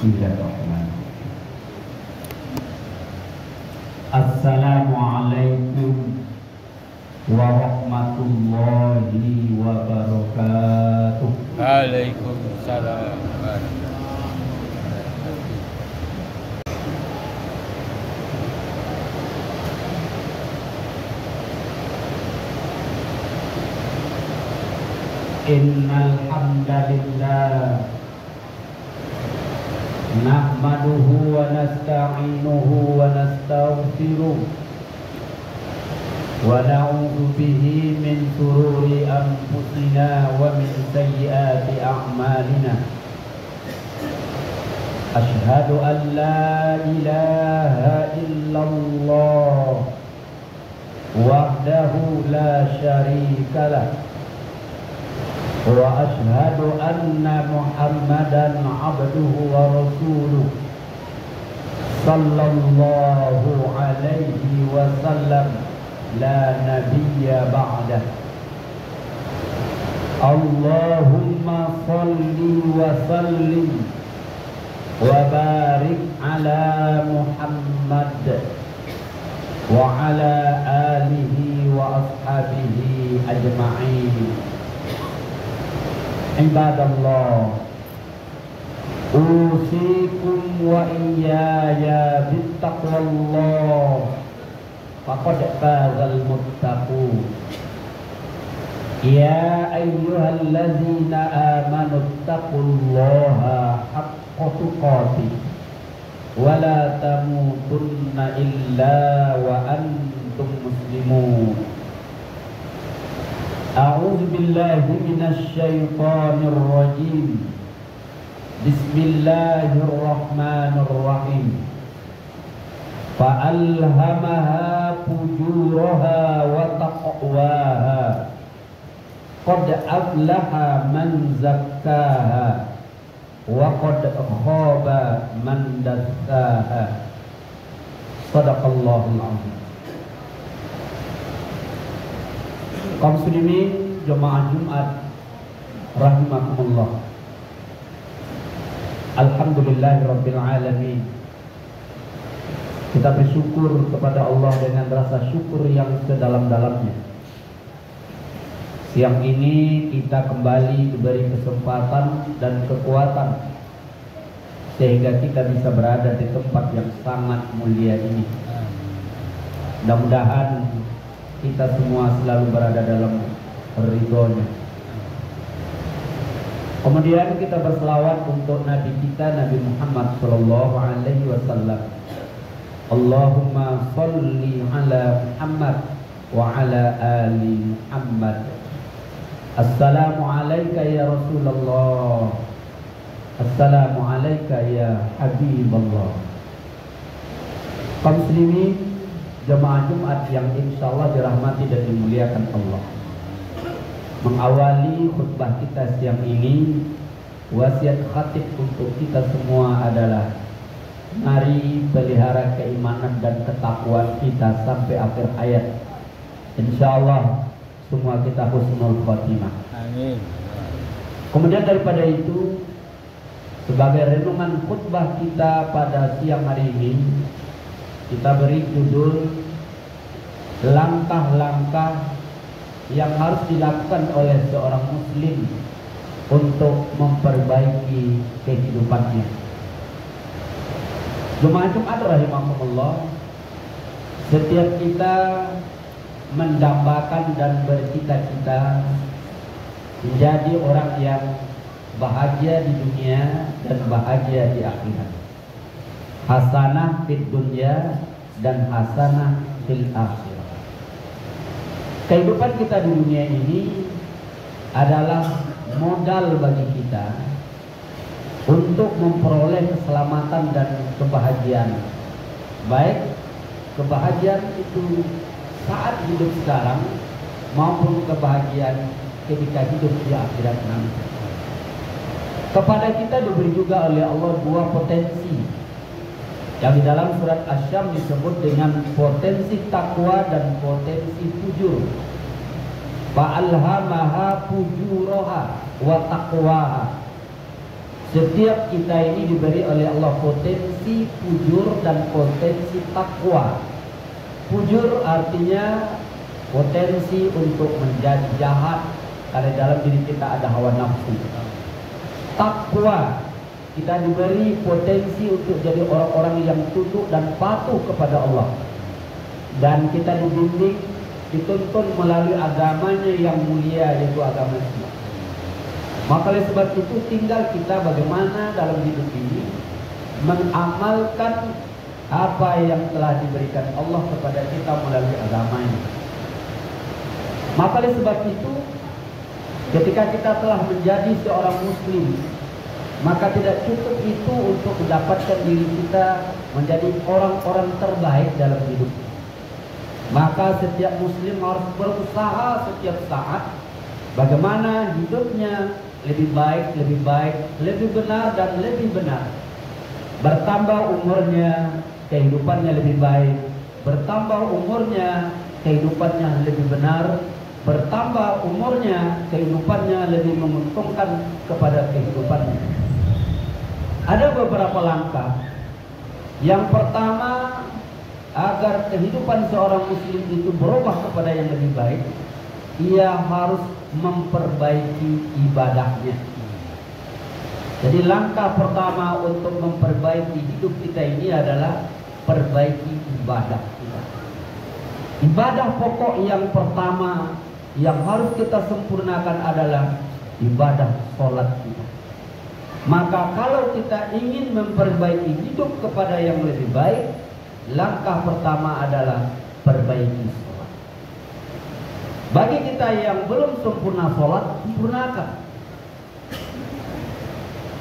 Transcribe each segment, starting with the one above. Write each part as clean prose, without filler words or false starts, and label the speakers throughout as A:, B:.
A: Bismillahirrahmanirrahim. Assalamualaikum warahmatullahi wabarakatuh.
B: Waalaikumsalam.
A: Innal hamdalillah nahmaduhu wa nasta'inuhu wa nastaghfiruh wa na'udzu bihi min shururi anfusina wa min sayyiati a'malina. Asyhadu an la ilaha illallah wahdahu la syarika lah wa asyhadu anna Muhammadan abduhu wa rasuluh sallallahu alaihi wasallam la nabiyya ba'dah. Allahumma salli wa sallim wa barik ala Muhammad wa ala alihi wa ashabihi ajma'in. Ibadallah, usikum wa iyaya bittaqwallah faqad fazal muttaqun. Ya ayyuhalladzina amanu taqullaha haqqa tuqatih wa la tamutunna illa wa antum muslimun. A'udzu billahi minasy syaithanir rajim. Bismillahirrahmanirrahim. Fa'alhamaha fujuraha wa taqwaha. Qad aflaha man zakkaha wa qad khaba man dassaha. Shadaqallahul azim. Kaum muslimin jemaah Jumat rahimakumullah. Alhamdulillahirabbil alamin. Kita bersyukur kepada Allah dengan rasa syukur yang sedalam-dalamnya. Siang ini kita kembali diberi kesempatan dan kekuatan sehingga kita bisa berada di tempat yang sangat mulia ini. Mudah-mudahan kita semua selalu berada dalam ridhonya. Kemudian kita berselawat untuk Nabi kita, Nabi Muhammad sallallahu alaihi wasallam. Allahumma sholli ala Muhammad wa ala ali Muhammad. Assalamu alayka ya Rasulullah. Assalamu alayka ya Habiballah. Kaum muslimin jemaah Jumat yang insyaallah dirahmati dan dimuliakan Allah. Mengawali khutbah kita siang ini, wasiat khatib untuk kita semua adalah mari pelihara keimanan dan ketakwaan kita sampai akhir hayat. Insyaallah semua kita husnul khotimah.
B: Amin.
A: Kemudian daripada itu, sebagai renungan khutbah kita pada siang hari ini, kita beri judul langkah-langkah yang harus dilakukan oleh seorang muslim untuk memperbaiki kehidupannya. Jemaah Jumat rahimahumullah, setiap kita mendambakan dan bercita-cita menjadi orang yang bahagia di dunia dan bahagia di akhirat. Hasanah fid dunya dan hasanah fil akhirah. Kehidupan kita di dunia ini adalah modal bagi kita untuk memperoleh keselamatan dan kebahagiaan. Baik kebahagiaan itu saat hidup sekarang maupun kebahagiaan ketika hidup di akhirat nanti. Kepada kita diberi juga oleh Allah dua potensi yang di dalam surat Asy-Syams disebut dengan potensi takwa dan potensi fujur. Fa'alhamaha fujuraha wa taqwaha. Setiap kita ini diberi oleh Allah potensi fujur dan potensi takwa. Fujur artinya potensi untuk menjadi jahat karena dalam diri kita ada hawa nafsu. Takwa, kita diberi potensi untuk jadi orang-orang yang tunduk dan patuh kepada Allah. Dan kita dibimbing, dituntun melalui agamanya yang mulia, yaitu agama Islam. Maka oleh sebab itu tinggal kita bagaimana dalam hidup ini mengamalkan apa yang telah diberikan Allah kepada kita melalui agamanya. Maka oleh sebab itu ketika kita telah menjadi seorang muslim, maka tidak cukup itu untuk mendapatkan diri kita menjadi orang-orang terbaik dalam hidup. Maka setiap muslim harus berusaha setiap saat bagaimana hidupnya lebih baik, lebih benar dan lebih benar. Bertambah umurnya, kehidupannya lebih baik. Bertambah umurnya, kehidupannya lebih benar. Bertambah umurnya, kehidupannya lebih menguntungkan kepada kehidupannya. Ada beberapa langkah. Yang pertama, agar kehidupan seorang muslim itu berubah kepada yang lebih baik, ia harus memperbaiki ibadahnya. Jadi langkah pertama untuk memperbaiki hidup kita ini adalah perbaiki ibadah kita. Ibadah pokok yang pertama yang harus kita sempurnakan adalah ibadah sholat kita. Maka kalau kita ingin memperbaiki hidup kepada yang lebih baik, langkah pertama adalah perbaiki sholat. Bagi kita yang belum sempurna sholat, sempurnakan.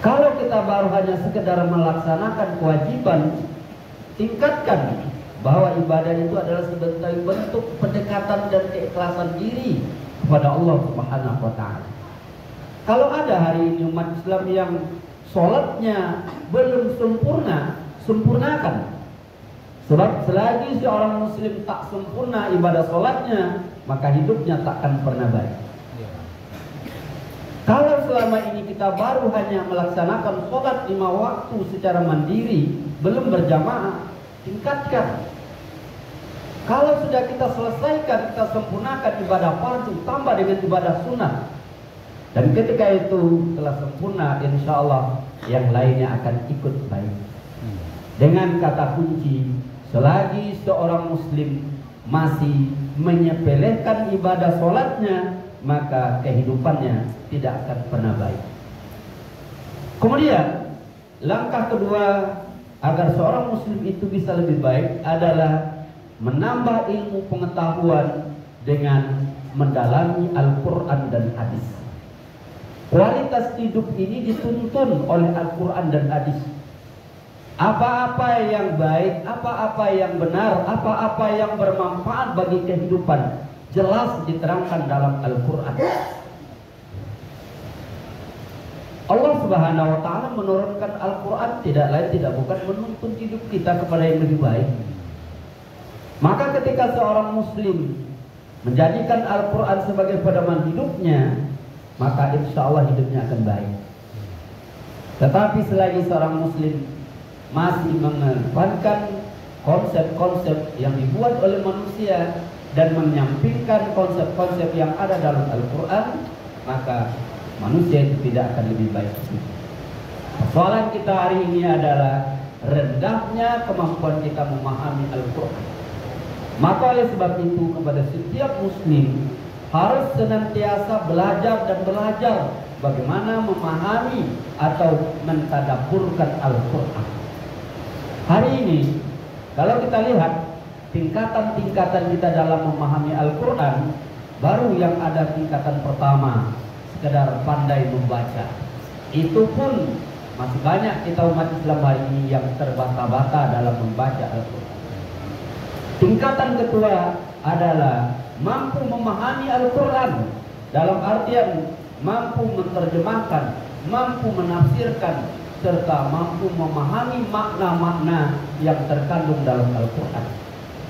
A: Kalau kita baru hanya sekedar melaksanakan kewajiban, tingkatkan bahwa ibadah itu adalah sebagai bentuk pendekatan dan keikhlasan diri kepada Allah Subhanahu wa Ta'ala. Kalau ada hari ini umat Islam yang sholatnya belum sempurna, sempurnakan. Sebab selagi seorang muslim tak sempurna ibadah sholatnya, maka hidupnya takkan pernah baik. Kalau selama ini kita baru hanya melaksanakan sholat 5 waktu secara mandiri, belum berjamaah, tingkatkan. Kalau sudah kita selesaikan, kita sempurnakan ibadah fardu, tambah dengan ibadah sunnah. Dan ketika itu telah sempurna, insya Allah yang lainnya akan ikut baik. Dengan kata kunci, selagi seorang muslim masih menyepelekan ibadah sholatnya, maka kehidupannya tidak akan pernah baik. Kemudian langkah kedua agar seorang muslim itu bisa lebih baik adalah menambah ilmu pengetahuan dengan mendalami Al-Quran dan hadis. Kualitas hidup ini dituntun oleh Al-Quran dan hadis. Apa-apa yang baik, apa-apa yang benar, apa-apa yang bermanfaat bagi kehidupan, jelas diterangkan dalam Al-Quran. Allah Subhanahu wa Ta'ala menurunkan Al-Quran tidak lain tidak bukan menuntun hidup kita kepada yang lebih baik. Maka ketika seorang muslim menjadikan Al-Quran sebagai pedoman hidupnya, maka insya Allah hidupnya akan baik. Tetapi selagi seorang muslim masih mengedepankan konsep-konsep yang dibuat oleh manusia dan menyampingkan konsep-konsep yang ada dalam Al-Quran, maka manusia itu tidak akan lebih baik. Persoalan kita hari ini adalah rendahnya kemampuan kita memahami Al-Quran. Maka oleh sebab itu kepada setiap muslim harus senantiasa belajar dan belajar bagaimana memahami atau mentadabburkan Al-Quran. Hari ini kalau kita lihat tingkatan-tingkatan kita dalam memahami Al-Quran, baru yang ada tingkatan pertama sekedar pandai membaca. Itu pun masih banyak kita umat Islam hari ini yang terbata-bata dalam membaca Al-Quran. Tingkatan kedua adalah mampu memahami Al-Quran dalam artian mampu menerjemahkan, mampu menafsirkan, serta mampu memahami makna-makna yang terkandung dalam Al-Quran.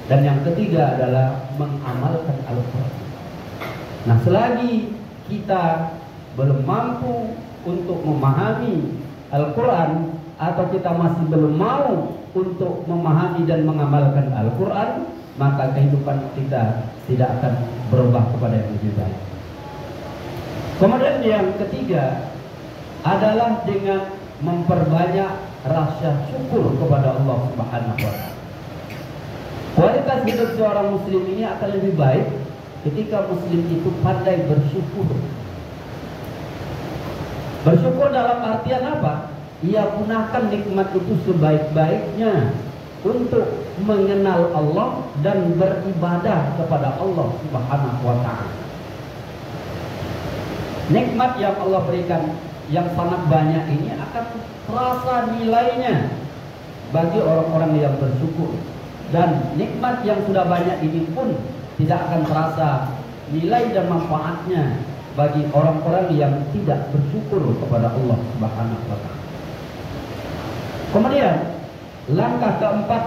A: Dan yang ketiga adalah mengamalkan Al-Quran. Nah, selagi kita belum mampu untuk memahami Al-Quran atau kita masih belum mau untuk memahami dan mengamalkan Al-Quran, maka kehidupan kita tidak akan berubah kepada yang lebih baik. Kemudian yang ketiga adalah dengan memperbanyak rasa syukur kepada Allah Subhanahu wa Ta'ala. Kualitas hidup seorang muslim ini akan lebih baik ketika muslim itu pandai bersyukur. Bersyukur dalam artian apa? Ia gunakan nikmat itu sebaik-baiknya untuk mengenal Allah dan beribadah kepada Allah Subhanahu wa Ta'ala. Nikmat yang Allah berikan yang sangat banyak ini akan terasa nilainya bagi orang-orang yang bersyukur, dan nikmat yang sudah banyak ini pun tidak akan terasa nilai dan manfaatnya bagi orang-orang yang tidak bersyukur kepada Allah Subhanahu wa Ta'ala. Kemudian langkah keempat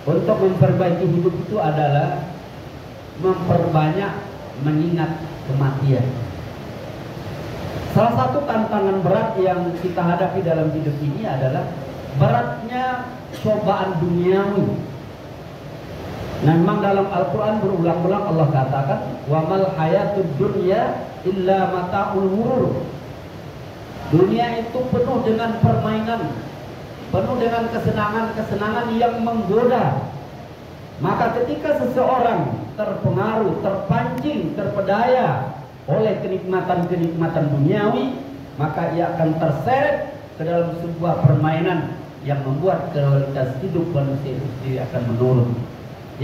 A: untuk memperbaiki hidup itu adalah memperbanyak mengingat kematian. Salah satu tantangan berat yang kita hadapi dalam hidup ini adalah beratnya cobaan duniawi. Nah, memang dalam Al-Quran berulang-ulang Allah katakan, wa mal hayatud dunya illa mata'ul ghurur. Dunia itu penuh dengan permainan, penuh dengan kesenangan-kesenangan yang menggoda. Maka ketika seseorang terpengaruh, terpancing, terpedaya oleh kenikmatan-kenikmatan duniawi, maka ia akan terseret ke dalam sebuah permainan yang membuat kualitas hidup manusia itu akan menurun,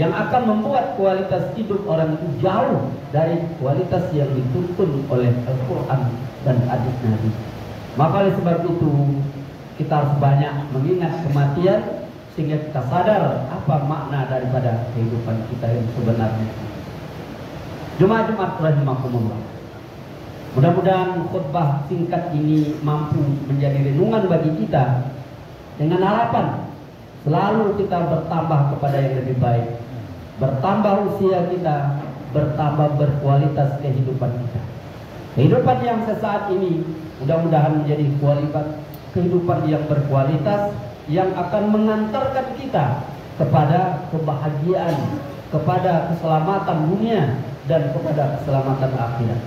A: yang akan membuat kualitas hidup orang itu jauh dari kualitas yang dituntun oleh Al-Quran dan hadis Nabi. Maka oleh sebab itu kita harus banyak mengingat kematian sehingga kita sadar apa makna daripada kehidupan kita yang sebenarnya. Jumat rahimakumullah. Mudah-mudahan khutbah singkat ini mampu menjadi renungan bagi kita dengan harapan selalu kita bertambah kepada yang lebih baik, bertambah usia kita, bertambah berkualitas kehidupan kita. Kehidupan yang sesaat ini mudah-mudahan menjadi kualitas kehidupan yang berkualitas yang akan mengantarkan kita kepada kebahagiaan, kepada keselamatan dunia dan kepada keselamatan akhirat.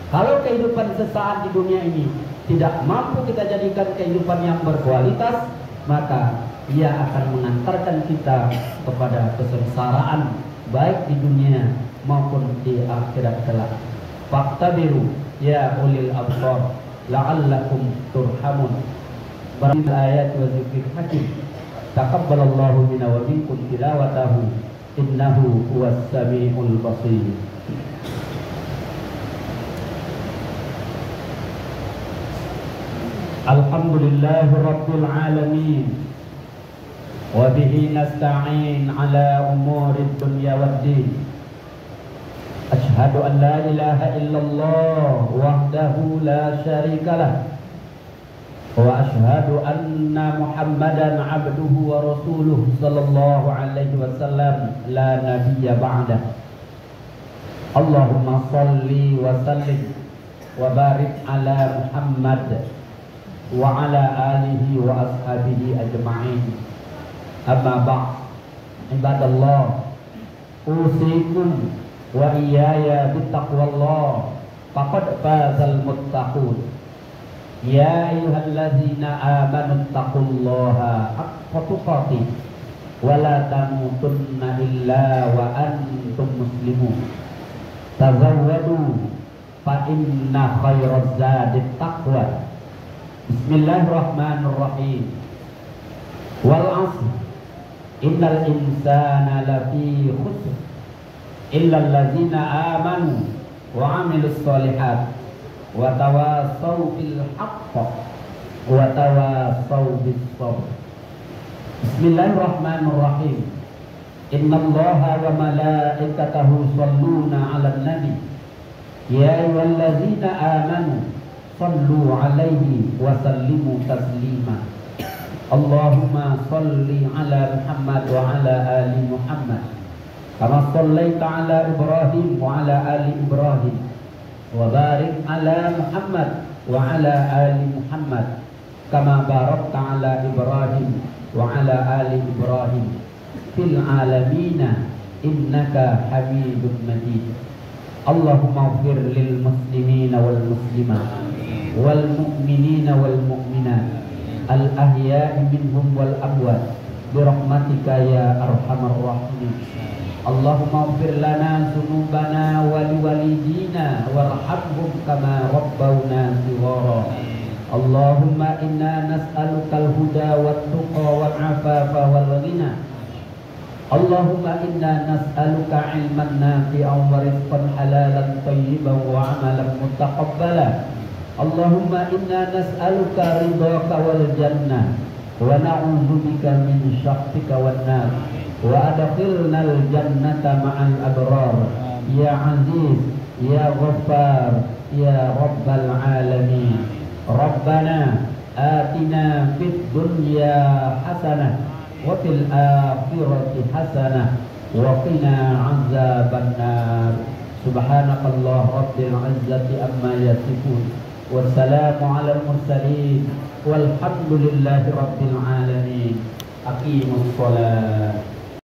A: Kalau kehidupan sesaat di dunia ini tidak mampu kita jadikan kehidupan yang berkualitas, maka ia akan mengantarkan kita kepada kesengsaraan baik di dunia maupun di akhirat kelak. Faqtabiru ya ulil absar la'allakum turhamun. Barakal ayat wa zikril hakim. Taqabbalallahu minna wa minkum tilawatahu innahu huwas samiul basir. Alhamdulillahi rabbil alamin, wa bihi nasta'in ala umurid dunya waddin. Ashhadu an la ilaha illallah wahdahu la syarikalah, wa ashhadu anna Muhammadan abduhu wa rasuluh sallallahu alaihi wasallam la nabiyya ba'dah. Allahumma salli wa sallim wa barik ala Muhammad wa ala alihi wa ashabihi ajma'in. Amma ba'd. Ibadallah, usikum wa iyaya bittaqwallah, faqad fazal muttaqun. Ya ayyuhalladzina amanu taqullaha haqqa tuqatih wa la tamutunna illa wa antum muslimun. Tazawwadu fa inna khairaz zadi taqwa. Bismillahirrahmanirrahim. Wal 'asr innal insana lafi khusr illa alladzina amanu wa 'amilus sholihat wa tawasaw bil haqq wa tawasaw bis sabr. Bismillahirrahmanirrahim. Innallaha wa malaikatahu yusholluna 'alan nabi. Ya ayyuhalladzina amanu sallu 'alaihi wa sallimu taslima. Allahumma salli 'ala Muhammad wa 'ala ali Muhammad kama shallaita 'ala Ibrahim wa 'ala ali Ibrahim wa barik 'ala Muhammad wa 'ala ali Muhammad kama barakta ala Ibrahim wa ala ali Ibrahim fil alamina innaka Hamidum Majid. Allahumma ighfir lil muslimina wal muslimat wal mu'minina wal mu'minat al ahya'i minhum wal amwat bi rahmatika ya arhamar rahimin. Allahumma ighfir lana dzunubana wa liwalidina warhamhum kama rabbawna shighara. Allahumma inna nas'alukal huda wat tuqa wal afafa wal ghina. Allahumma inna nas'aluka ilman nafi'an wa rizqan halalan tayyiban wa amalan mutaqabbala. Allahumma inna nas'aluka ridhaka wal jannah wa na'udzubika min syakhrika wan nar. Wa adkhilnal jannata ma'al abrar ya aziz ya ghaffar ya rabbal alamin. Rabbana atina fid dunya hasanah wa fil akhirati hasanah wa qina azaban nar. Subhanakallah rabbil izzati amma yasifun wassalamu alal mursalin walhamdulillahi rabbil alamin. Aqimus shalah.